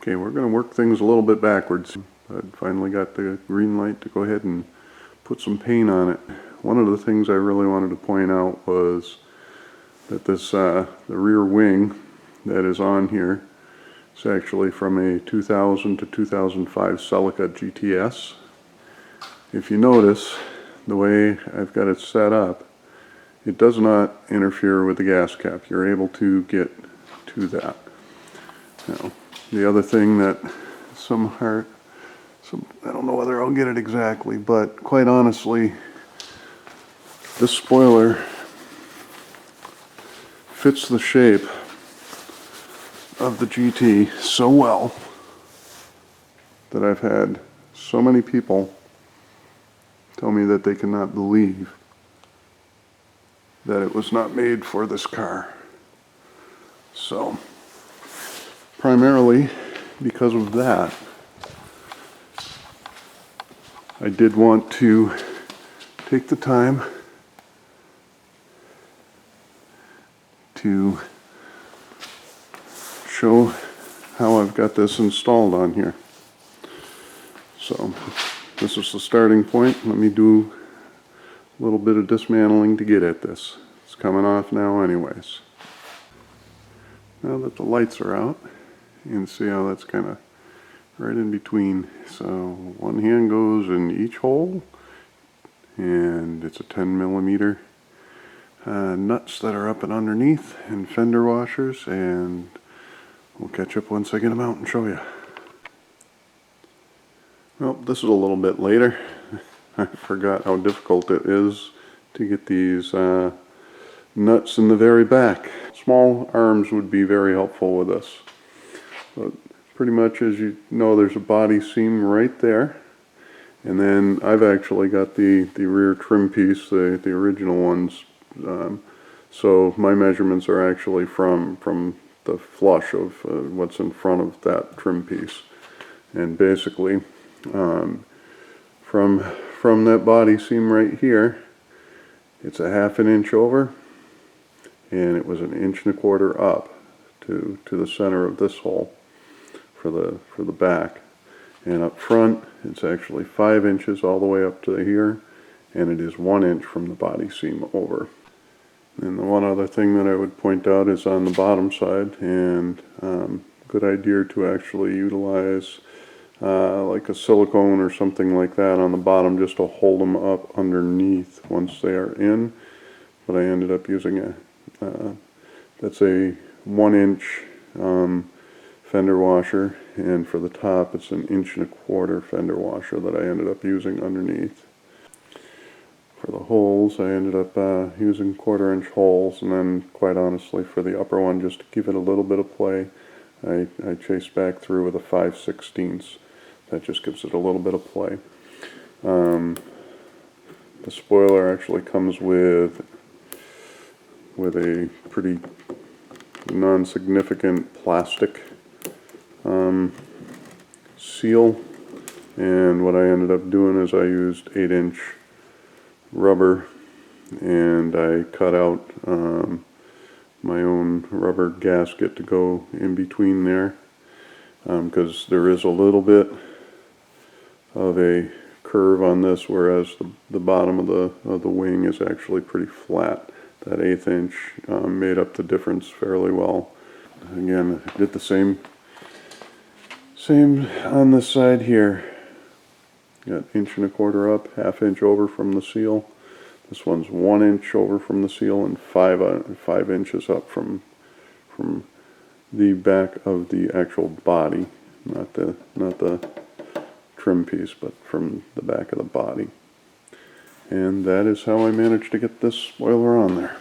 Okay, we're going to work things a little bit backwards. I finally got the green light to go ahead and put some paint on it. One of the things I really wanted to point out was that this the rear wing that is on here is actually from a 2000 to 2005 Celica GTS. If you notice, the way I've got it set up, it does not interfere with the gas cap. You're able to get to that. Now, the other thing that I don't know whether I'll get it exactly, but quite honestly, this spoiler fits the shape of the GT so well that I've had so many people tell me that they cannot believe that it was not made for this car. So, primarily because of that, I did want to take the time to show how I've got this installed on here. So this is the starting point. Let me do a little bit of dismantling to get at this. It's coming off now anyways. Now that the lights are out, you can see how that's kind of right in between. So one hand goes in each hole, and it's a 10mm nuts that are up and underneath, and fender washers, and we'll catch up once I get them out and show you. Well, this is a little bit later. I forgot how difficult it is to get these nuts in the very back. Small arms would be very helpful with this. But pretty much, as you know, there's a body seam right there, and then I've actually got the rear trim piece, the original ones. So my measurements are actually from the flush of what's in front of that trim piece, and basically from that body seam right here, it's a 1/2 inch over, and it was 1 1/4 inches up to the center of this hole for the back, and up front it's actually 5 inches all the way up to here, and it is 1 inch from the body seam over. And the one other thing that I would point out is on the bottom side, and good idea to actually utilize like a silicone or something like that on the bottom just to hold them up underneath once they are in. But I ended up using that's a 1 inch fender washer, and for the top it's 1 1/4 inch fender washer that I ended up using underneath. For the holes, I ended up using 1/4 inch holes, and then quite honestly for the upper one, just to give it a little bit of play, I chased back through with a 5/16. That just gives it a little bit of play. The spoiler actually comes with a pretty non-significant plastic seal, and what I ended up doing is I used 8-inch rubber, and I cut out my own rubber gasket to go in between there, because there is a little bit of a curve on this, whereas the bottom of the wing is actually pretty flat. That 1/8 inch made up the difference fairly well. Again, I did the same on this side here. Got 1 1/4 inch up, 1/2 inch over from the seal. This one's 1 inch over from the seal, and 5 inches up from the back of the actual body, not the trim piece, but from the back of the body. And that is how I managed to get this spoiler on there.